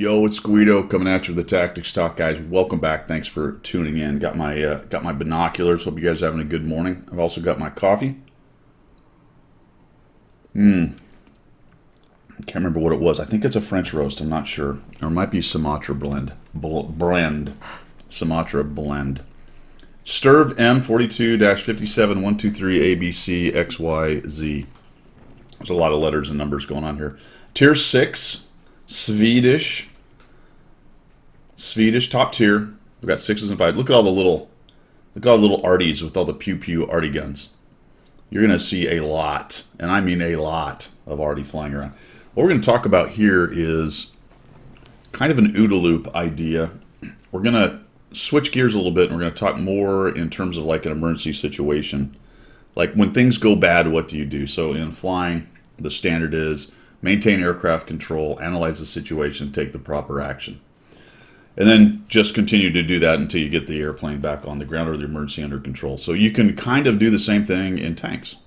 Yo, it's Guido coming at you with the Tactics Talk, guys. Welcome back. Thanks for tuning in. Got my binoculars. Hope you guys are having a good morning. I've also got my coffee. I can't remember what it was. I think it's a French roast. I'm not sure. Or it might be Sumatra blend. Sumatra blend. Sturv M42-57-123 ABC XYZ. There's a lot of letters and numbers going on here. Tier 6, Swedish top tier. We've got 6s and 5s. Look at all the little arties with all the pew arty guns. You're going to see a lot, and I mean a lot, of arty flying around. What we're going to talk about here is kind of an OODA loop idea. We're going to switch gears a little bit, and we're going to talk more in terms of like an emergency situation. Like when things go bad, what do you do? So in flying, the standard is maintain aircraft control, analyze the situation, take the proper action. And then just continue to do that until you get the airplane back on the ground or the emergency under control. So you can kind of do the same thing in tanks,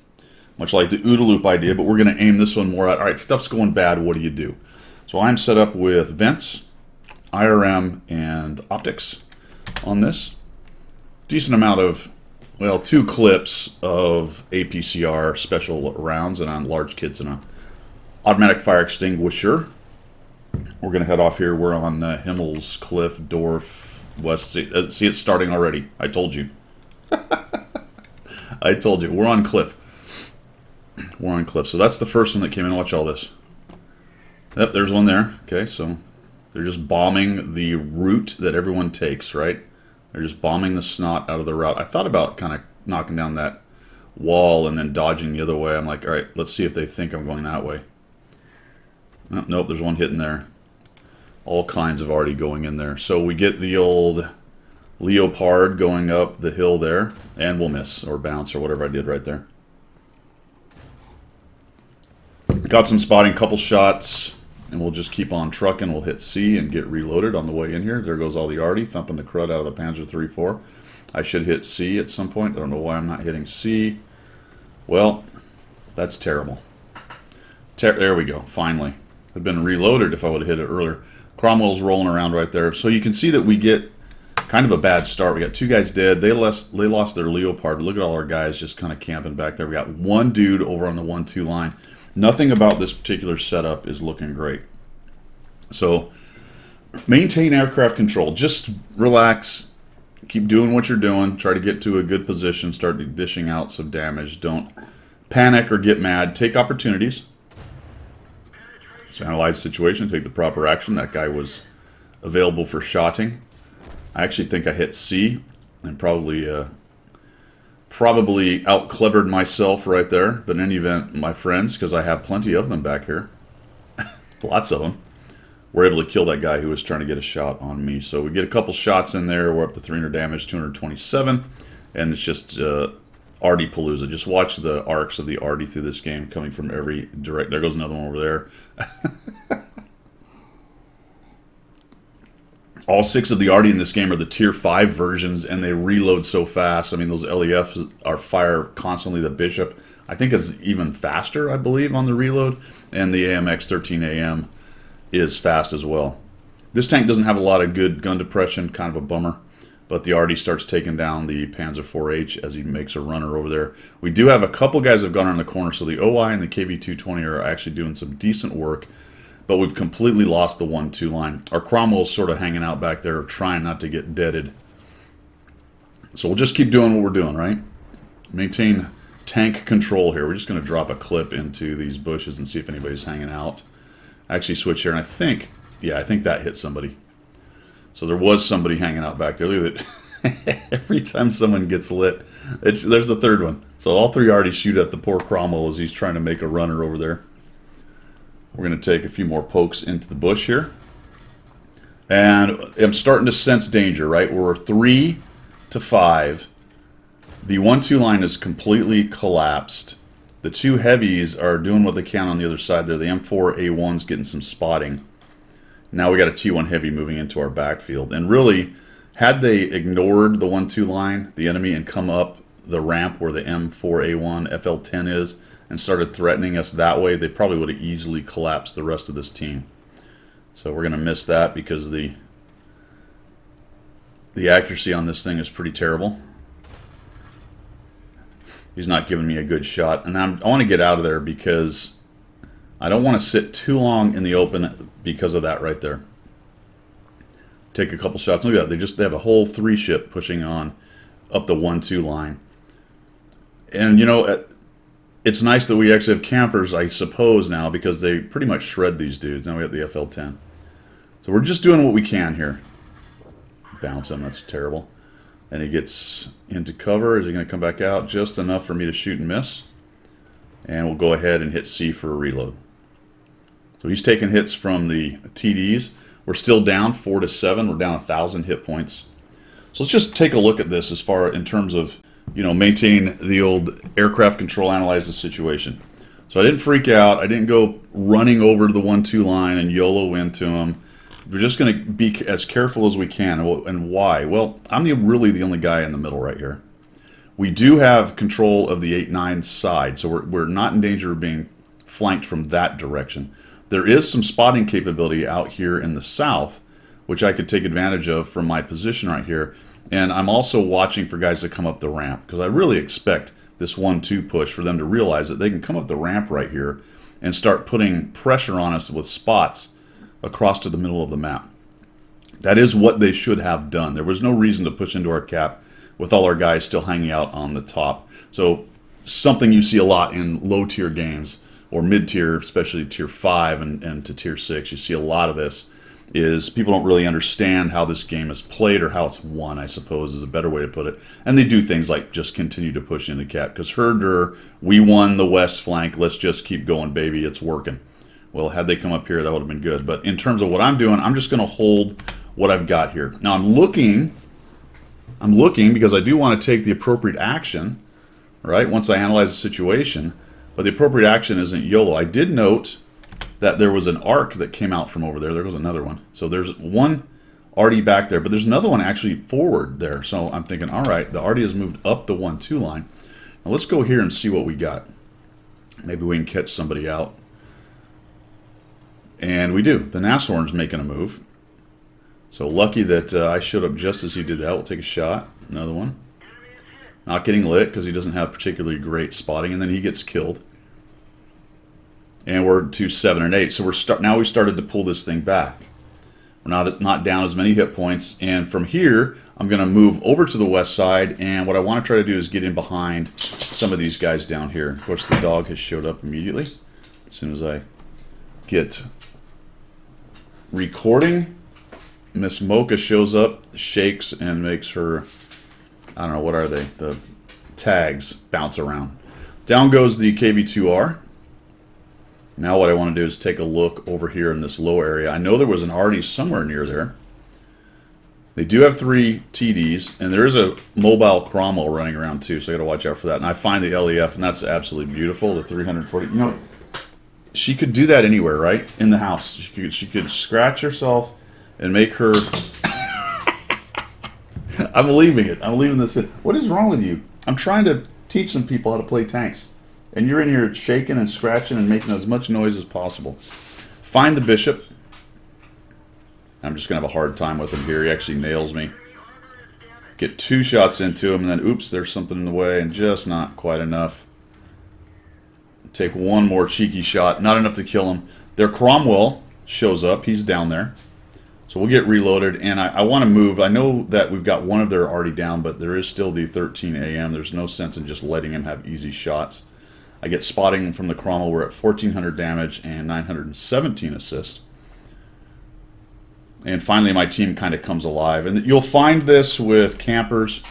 much like the OODA loop idea, but we're going to aim this one more at, all right, stuff's going bad, what do you do? So I'm set up with vents, IRM, and optics on this. Decent amount of, well, 2 clips of APCR special rounds and on large kits and a automatic fire extinguisher. We're going to head off here. We're on Himmels, Cliff, Dorf, West. See, it's starting already. I told you. I told you. We're on Cliff. We're on Cliff. So that's the first one that came in. Watch all this. Yep, there's one there. Okay, so they're just bombing the route that everyone takes, right? They're just bombing the snot out of the route. I thought about kind of knocking down that wall and then dodging the other way. I'm like, all right, let's see if they think I'm going that way. Oh, nope, there's one hitting there. All kinds of already going in there. So we get the old Leopard going up the hill there, and we'll miss or bounce or whatever I did right there. Got some spotting, couple shots, and we'll just keep on trucking. We'll hit C and get reloaded on the way in here. There goes all the arty, thumping the crud out of the Panzer III-4. I should hit C at some point. I don't know why I'm not hitting C. Well, that's terrible. There we go, finally. Had been reloaded if I would have hit it earlier. Cromwell's rolling around right there. So you can see that we get kind of a bad start. We got 2 guys dead. They lost their Leopard. Look at all our guys just kind of camping back there. We got 1 dude over on the 1-2 line. Nothing about this particular setup is looking great. So maintain aircraft control. Just relax. Keep doing what you're doing. Try to get to a good position. Start dishing out some damage. Don't panic or get mad. Take opportunities. So analyze the situation, take the proper action. That guy was available for shotting. I actually think I hit C and probably out-clevered myself right there. But in any event, my friends, because I have plenty of them back here, lots of them, were able to kill that guy who was trying to get a shot on me. So we get a couple shots in there. We're up to 300 damage, 227, and it's just arty palooza. Just watch the arcs of the arty through this game coming from every direct. There goes another one over there. All 6 of the arty in this game are the tier 5 versions, and they reload so fast. I mean, those LEFs are fire constantly. The Bishop, I think, is even faster, I believe, on the reload, and the AMX 13AM is fast as well. This tank doesn't have a lot of good gun depression, kind of a bummer. But the arty starts taking down the Panzer IV-H as he makes a runner over there. We do have a couple guys that have gone around the corner, so the OI and the KV-220 are actually doing some decent work. But we've completely lost the 1-2 line. Our Cromwell's sort of hanging out back there, trying not to get deaded. So we'll just keep doing what we're doing, right? Maintain tank control here. We're just going to drop a clip into these bushes and see if anybody's hanging out. Actually switch here, and I think that hit somebody. So there was somebody hanging out back there. Look at it. Every time someone gets lit, there's the 3rd one. So all 3 already shoot at the poor Cromwell as he's trying to make a runner over there. We're going to take a few more pokes into the bush here. And I'm starting to sense danger, right? We're 3 to 5. The 1-2 line is completely collapsed. The 2 heavies are doing what they can on the other side there. The M4A1's getting some spotting. Now we got a T1 heavy moving into our backfield. And really, had they ignored the 1-2 line, the enemy, and come up the ramp where the M4A1 FL10 is, and started threatening us that way, they probably would have easily collapsed the rest of this team. So we're going to miss that because the accuracy on this thing is pretty terrible. He's not giving me a good shot. And I want to get out of there because I don't want to sit too long in the open because of that right there. Take a couple shots. Look at that. They have a whole 3-ship pushing on up the 1-2 line. And, you know, it's nice that we actually have campers, I suppose, now, because they pretty much shred these dudes. Now we have the FL-10. So we're just doing what we can here. Bounce him. That's terrible. And he gets into cover. Is he going to come back out? Just enough for me to shoot and miss. And we'll go ahead and hit C for a reload. So he's taking hits from the TDs. We're still down 4-7. We're down 1,000 hit points. So let's just take a look at this as far in terms of, you know, maintain the old aircraft control, analyze the situation. So I didn't freak out. I didn't go running over to the 1-2 line and YOLO into him. We're just going to be as careful as we can. And why? Well, I'm really the only guy in the middle right here. We do have control of the 8-9 side, so we're not in danger of being flanked from that direction. There is some spotting capability out here in the south, which I could take advantage of from my position right here. And I'm also watching for guys to come up the ramp, because I really expect this 1-2 push for them to realize that they can come up the ramp right here and start putting pressure on us with spots across to the middle of the map. That is what they should have done. There was no reason to push into our cap with all our guys still hanging out on the top. So something you see a lot in low-tier games, or mid-tier, especially tier 5 and to tier 6, you see a lot of this, is people don't really understand how this game is played, or how it's won, I suppose, is a better way to put it. And they do things like just continue to push into cap, because Herder, we won the west flank, let's just keep going, baby, it's working. Well, had they come up here, that would have been good. But in terms of what I'm doing, I'm just going to hold what I've got here. Now I'm looking because I do want to take the appropriate action, right, once I analyze the situation. But the appropriate action isn't YOLO. I did note that there was an arc that came out from over there. There goes another one. So there's one Arty back there, but there's another one actually forward there. So I'm thinking, all right, the Arty has moved up the 1-2 line. Now let's go here and see what we got. Maybe we can catch somebody out. And we do. The Nashorn's making a move. So lucky that I showed up just as he did that. We'll take a shot. Another one. Not getting lit because he doesn't have particularly great spotting. And then he gets killed. And we're to 7 and 8. So now we started to pull this thing back. We're not down as many hit points. And from here, I'm going to move over to the west side. And what I want to try to do is get in behind some of these guys down here. Of course, the dog has showed up immediately. As soon as I get recording, Miss Mocha shows up, shakes, and makes her, I don't know, what are they? The tags bounce around. Down goes the KV-2R. Now what I want to do is take a look over here in this low area. I know there was an Arty somewhere near there. They do have 3 TDs, and there is a mobile Cromwell running around too, so I got to watch out for that. And I find the LEF, and that's absolutely beautiful, the 340. You know, she could do that anywhere, right? In the house. She could scratch herself and make her... I'm leaving it. I'm leaving this in. What is wrong with you? I'm trying to teach some people how to play tanks. And you're in here shaking and scratching and making as much noise as possible. Find the bishop. I'm just going to have a hard time with him here. He actually nails me. Get 2 shots into him, and then, oops, there's something in the way, and just not quite enough. Take one more cheeky shot. Not enough to kill him. Their Cromwell shows up. He's down there. So we'll get reloaded, and I want to move. I know that we've got one of their already down, but there is still the 13 AM. There's no sense in just letting him have easy shots. I get spotting from the Cromwell. We're at 1,400 damage and 917 assist. And finally, my team kind of comes alive. And you'll find this with campers,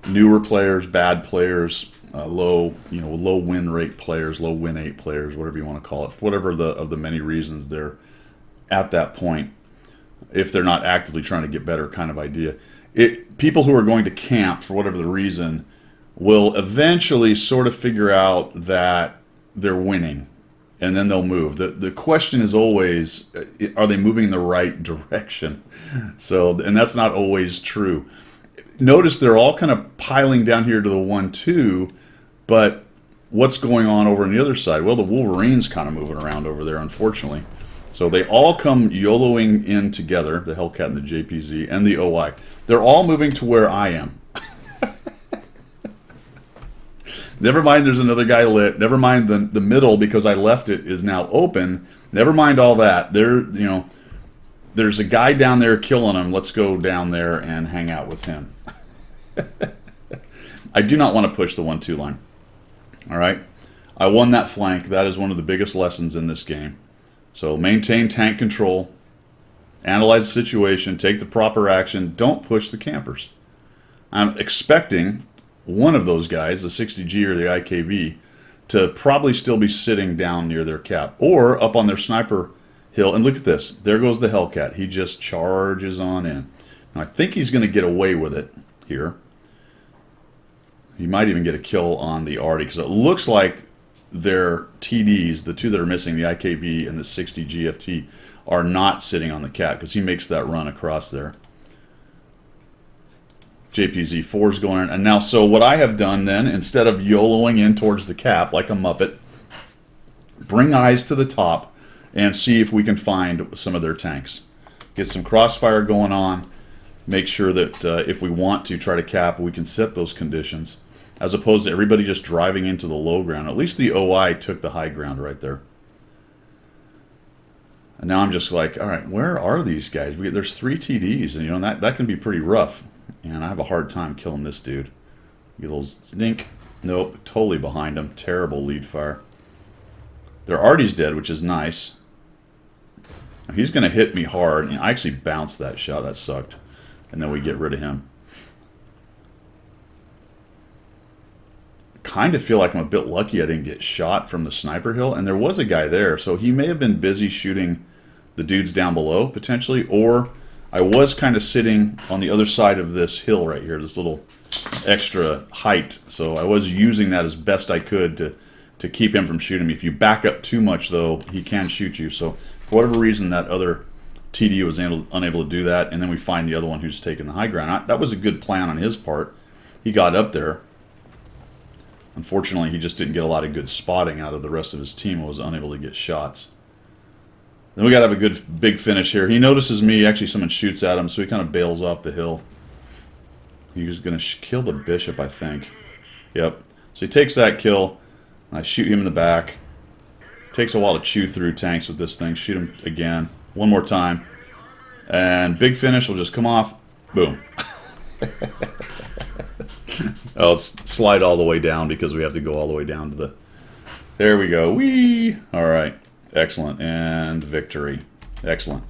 newer players, bad players, low win rate players, low win rate players, whatever you want to call it. Whatever of the many reasons they're at that point, if they're not actively trying to get better, kind of idea. People who are going to camp for whatever the reason will eventually sort of figure out that they're winning, and then they'll move. The question is always, are they moving in the right direction? So, and that's not always true. Notice they're all kind of piling down here to the 1-2, but what's going on over on the other side? Well, the Wolverine's kind of moving around over there, unfortunately. So they all come YOLOing in together, the Hellcat and the JPZ and the OI. They're all moving to where I am. Never mind there's another guy lit. Never mind the middle, because I left it, is now open. Never mind all that. There's a guy down there killing him. Let's go down there and hang out with him. I do not want to push the 1-2 line. All right? I won that flank. That is one of the biggest lessons in this game. So maintain tank control. Analyze the situation. Take the proper action. Don't push the campers. I'm expecting one of those guys, the 60G or the IKV, to probably still be sitting down near their cap or up on their sniper hill. And look at this. There goes the Hellcat. He just charges on in. Now, I think he's going to get away with it here. He might even get a kill on the Artie, because it looks like their TDs, the two that are missing, the IKV and the 60 GFT, are not sitting on the cap, because he makes that run across there. JPZ4 is going in. And now, so what I have done then, instead of YOLOing in towards the cap like a Muppet, bring eyes to the top and see if we can find some of their tanks. Get some crossfire going on. Make sure that if we want to try to cap, we can set those conditions, as opposed to everybody just driving into the low ground. At least the OI took the high ground right there. And now I'm just like, all right, where are these guys? There's 3 TDs, and you know that can be pretty rough. And I have a hard time killing this dude. You little snink. Nope, totally behind him. Terrible lead fire. Their Artie's dead, which is nice. Now, he's going to hit me hard. I actually bounced that shot. That sucked. And then we get rid of him. Kind of feel like I'm a bit lucky I didn't get shot from the sniper hill. And there was a guy there, so he may have been busy shooting the dudes down below, potentially. Or I was kind of sitting on the other side of this hill right here, this little extra height. So I was using that as best I could to keep him from shooting me. If you back up too much, though, he can shoot you. So for whatever reason, that other TD was unable to do that. And then we find the other one who's taking the high ground. That was a good plan on his part. He got up there. Unfortunately, he just didn't get a lot of good spotting out of the rest of his team and was unable to get shots. Then we got to have a good big finish here. He notices me. Actually, someone shoots at him, so he kind of bails off the hill. He's going to kill the bishop, I think. Yep. So he takes that kill. I shoot him in the back. Takes a while to chew through tanks with this thing. Shoot him again. One more time. And big finish will just come off. Boom. Oh, let's slide all the way down because we have to go all the way down to the... There we go. Whee! All right. Excellent. And victory. Excellent.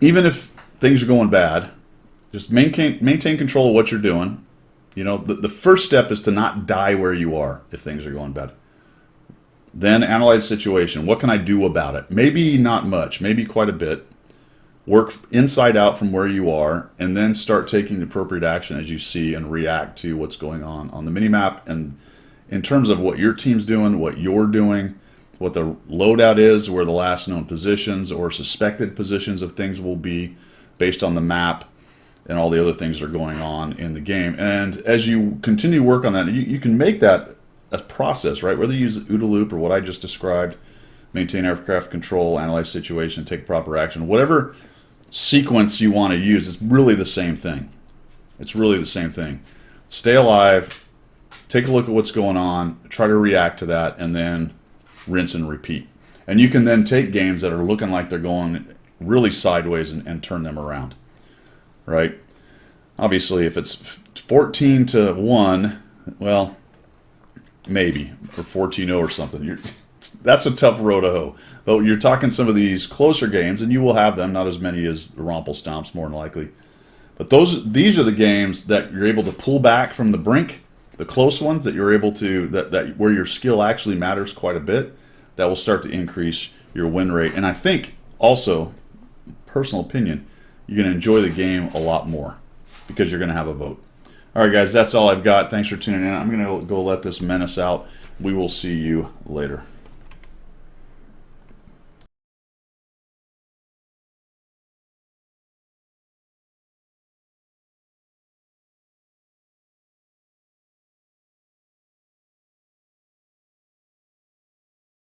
Even if things are going bad, just maintain control of what you're doing. You know, the first step is to not die where you are if things are going bad. Then analyze the situation. What can I do about it? Maybe not much. Maybe quite a bit. Work inside out from where you are, and then start taking the appropriate action as you see and react to what's going on the minimap, and in terms of what your team's doing, what you're doing, what the loadout is, where the last known positions or suspected positions of things will be based on the map and all the other things that are going on in the game. And as you continue to work on that, you can make that a process, right? Whether you use OODA loop or what I just described, maintain aircraft control, analyze situation, take proper action, whatever sequence you want to use, it's really the same thing. It's really the same thing. Stay alive, take a look at what's going on, try to react to that, and then rinse and repeat. And you can then take games that are looking like they're going really sideways and turn them around, right? Obviously, if it's 14-1, well, maybe, or 14-0 or something. That's a tough row to hoe. But you're talking some of these closer games, and you will have them, not as many as the Rompelstomps, more than likely. But these are the games that you're able to pull back from the brink, the close ones that you're able to, that where your skill actually matters quite a bit, that will start to increase your win rate. And I think also, personal opinion, you're going to enjoy the game a lot more because you're going to have a vote. All right, guys, that's all I've got. Thanks for tuning in. I'm going to go let this menace out. We will see you later.